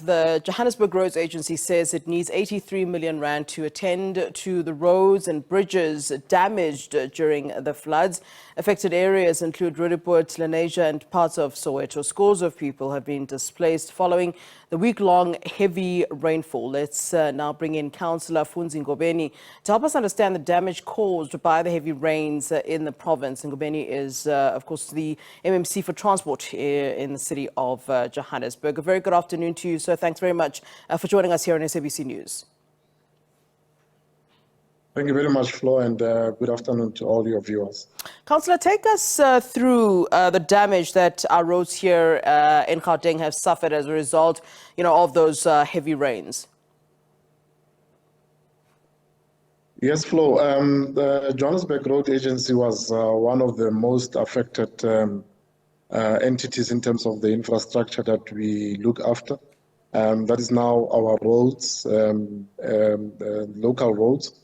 The Johannesburg Roads Agency says it needs 83 million rand to attend to the roads and bridges damaged during the floods. Affected areas include Roodepoort, Lenasia and parts of Soweto. Scores of people have been displaced following the week-long heavy rainfall. Let's now bring in Councillor Funzi Ngobeni to help us understand the damage caused by the heavy rains in the province. Ngobeni is, of course, the MMC for Transport here in the city of Johannesburg. A very good afternoon to you, sir. Thanks very much for joining us here on SABC News. Thank you very much, Flo, and good afternoon to all your viewers. Councillor, take us through the damage that our roads here in Gauteng have suffered as a result, of those heavy rains. Yes, Flo. The Johannesburg Roads Agency was one of the most affected entities in terms of the infrastructure that we look after. That is now our roads, local roads.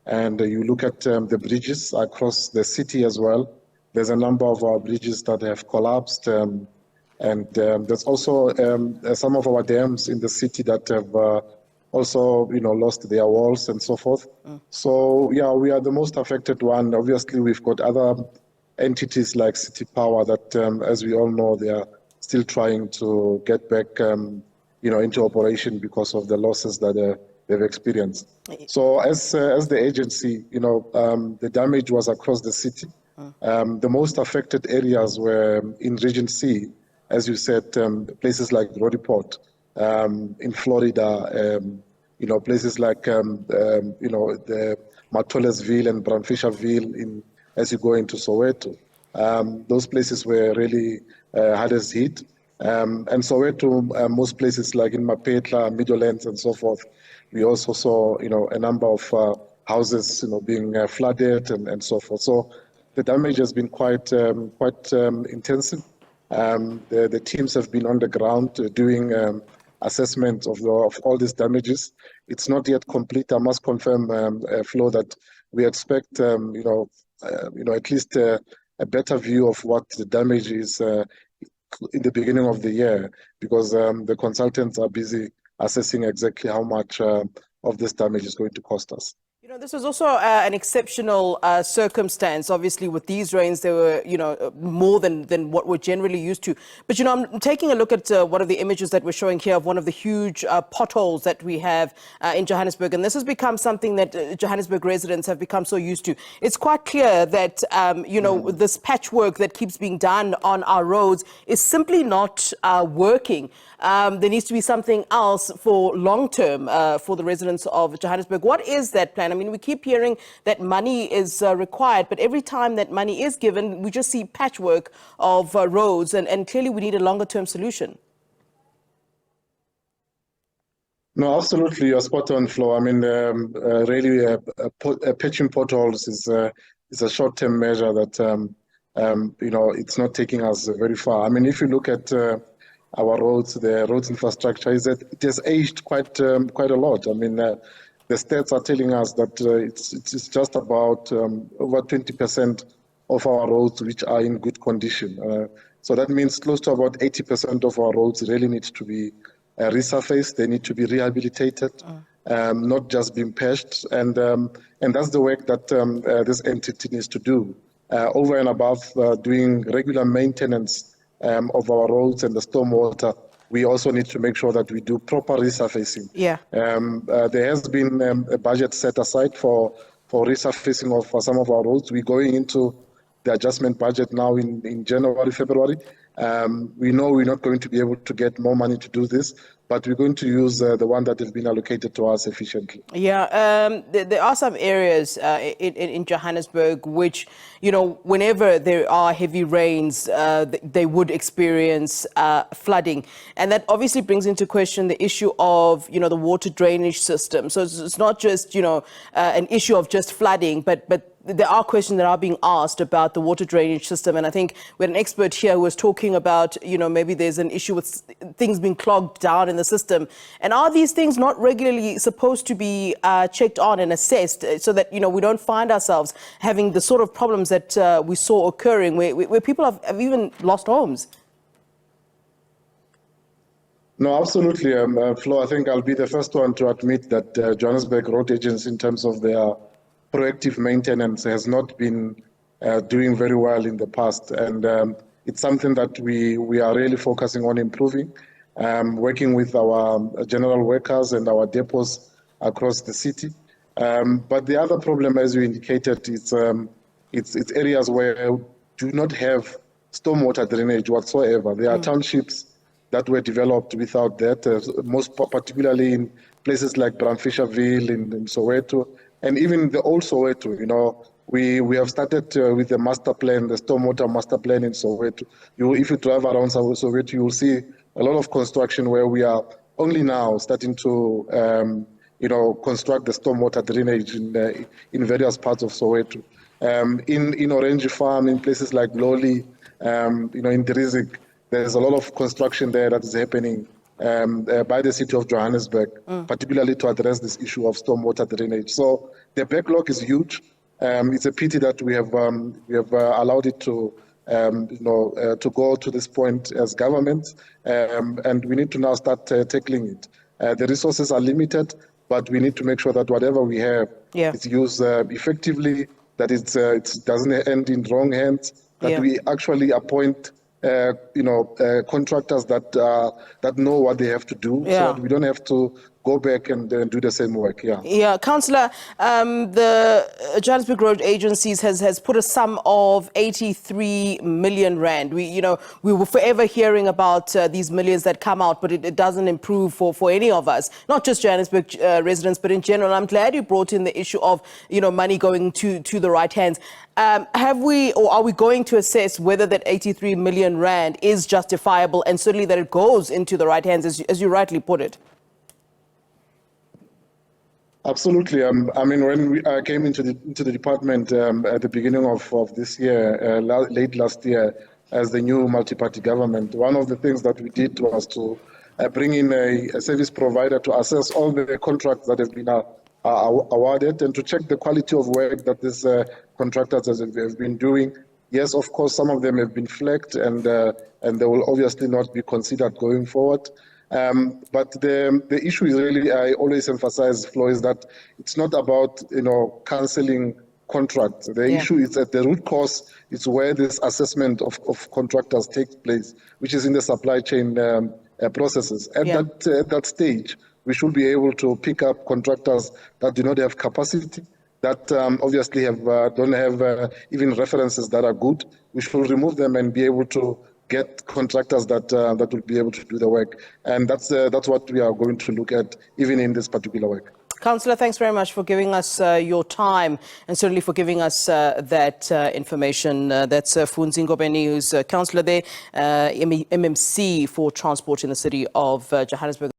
And you look at the bridges across the city as well. There's a number of our bridges that have collapsed. And there's also some of our dams in the city that have also, lost their walls and so forth. So, yeah, we are the most affected one. Obviously, we've got other entities like City Power that, as we all know, they are still trying to get back, into operation because of the losses that they've experienced. So as the agency, the damage was across the city. The most affected areas were in Region C, as you said, places like Roodepoort, in Florida, places like, the Matolesville and Brandfisherville as you go into Soweto. Those places were really hardest hit. And Soweto, most places like in Mapetla, Meadowlands and so forth, we also saw, a number of houses, being flooded and so forth. So the damage has been quite intensive. The teams have been on the ground doing assessment of all these damages. It's not yet complete. I must confirm, Flo, that we expect, at least a better view of what the damage is in the beginning of the year, because the consultants are busy assessing exactly how much of this damage is going to cost us. This was also an exceptional circumstance. Obviously, with these rains, there were, more than what we're generally used to. But, I'm taking a look at one of the images that we're showing here of one of the huge potholes that we have in Johannesburg. And this has become something that Johannesburg residents have become so used to. It's quite clear that, this patchwork that keeps being done on our roads is simply not working. There needs to be something else for long term for the residents of Johannesburg. What is that plan? I mean, we keep hearing that money is required, but every time that money is given, we just see patchwork of roads, and clearly we need a longer term solution. No, absolutely, you're spot on, Flo. I mean, really, patching potholes is a short-term measure that, it's not taking us very far. I mean, if you look at our roads, the roads infrastructure, it has aged quite a lot. I mean, the stats are telling us that it's just about over 20% of our roads which are in good condition. So that means close to about 80% of our roads really need to be resurfaced. They need to be rehabilitated, not just being patched. And that's the work that this entity needs to do. Over and above doing regular maintenance of our roads and the stormwater, we also need to make sure that we do proper resurfacing. Yeah. There has been a budget set aside for resurfacing of some of our roads. We're going into the adjustment budget now in January, February. We know we're not going to be able to get more money to do this, but we're going to use the one that has been allocated to us efficiently. Yeah, there are some areas in Johannesburg which, whenever there are heavy rains, they would experience flooding. And that obviously brings into question the issue of, the water drainage system. So it's not just, an issue of just flooding, but there are questions that are being asked about the water drainage system. And I think we had an expert here who was talking about, maybe there's an issue with things being clogged down in the system. And are these things not regularly supposed to be checked on and assessed so that, we don't find ourselves having the sort of problems that we saw occurring where people have even lost homes? No, absolutely, Flo. I think I'll be the first one to admit that Johannesburg Roads Agency, in terms of their proactive maintenance, has not been doing very well in the past, and it's something that we are really focusing on improving, working with our general workers and our depots across the city. But the other problem, as you indicated, it's areas where do not have stormwater drainage whatsoever. There are townships that were developed without that, most particularly in places like Bramfisherville in Soweto, and even the old Soweto. You know, we have started with the master plan, the stormwater master plan in Soweto. If you drive around Soweto, you will see a lot of construction where we are only now starting to construct the stormwater drainage in various parts of Soweto. In Orange Farm, in places like Loli, in Drizig, there's a lot of construction there that is happening by the city of Johannesburg, particularly to address this issue of stormwater drainage. So the backlog is huge. It's a pity that we have allowed it to go to this point as government, and we need to now start tackling it. The resources are limited, but we need to make sure that whatever we have is used effectively, that it doesn't end in wrong hands, that we actually appoint contractors that know what they have to do, so that we don't have to go back and do the same work. Councillor, the Johannesburg Roads Agency has put a sum of 83 million rand. We were forever hearing about these millions that come out, but it doesn't improve for any of us, not just Johannesburg residents, but in general. I'm glad you brought in the issue of money going to the right hands. Have we, or are we going to assess whether that 83 million rand is justifiable, and certainly that it goes into the right hands, as you rightly put it? Absolutely. I mean, when I came into the department at the beginning of this year, late last year, as the new multi-party government, one of the things that we did was to bring in a service provider to assess all the contracts that have been awarded and to check the quality of work that these contractors have been doing. Yes, of course, some of them have been flagged, and they will obviously not be considered going forward. But the issue is really, I always emphasize, Flo, is that it's not about cancelling contracts. The issue is at the root cause. It's where this assessment of contractors takes place, which is in the supply chain processes. At that stage, we should be able to pick up contractors that do not have capacity, that obviously don't have even references that are good. We should remove them and be able to get contractors that will be able to do the work. And that's what we are going to look at, even in this particular work. Councillor, thanks very much for giving us your time, and certainly for giving us that information. That's Funzi Ngobeni, who's Councillor there, MMC for Transport in the city of Johannesburg.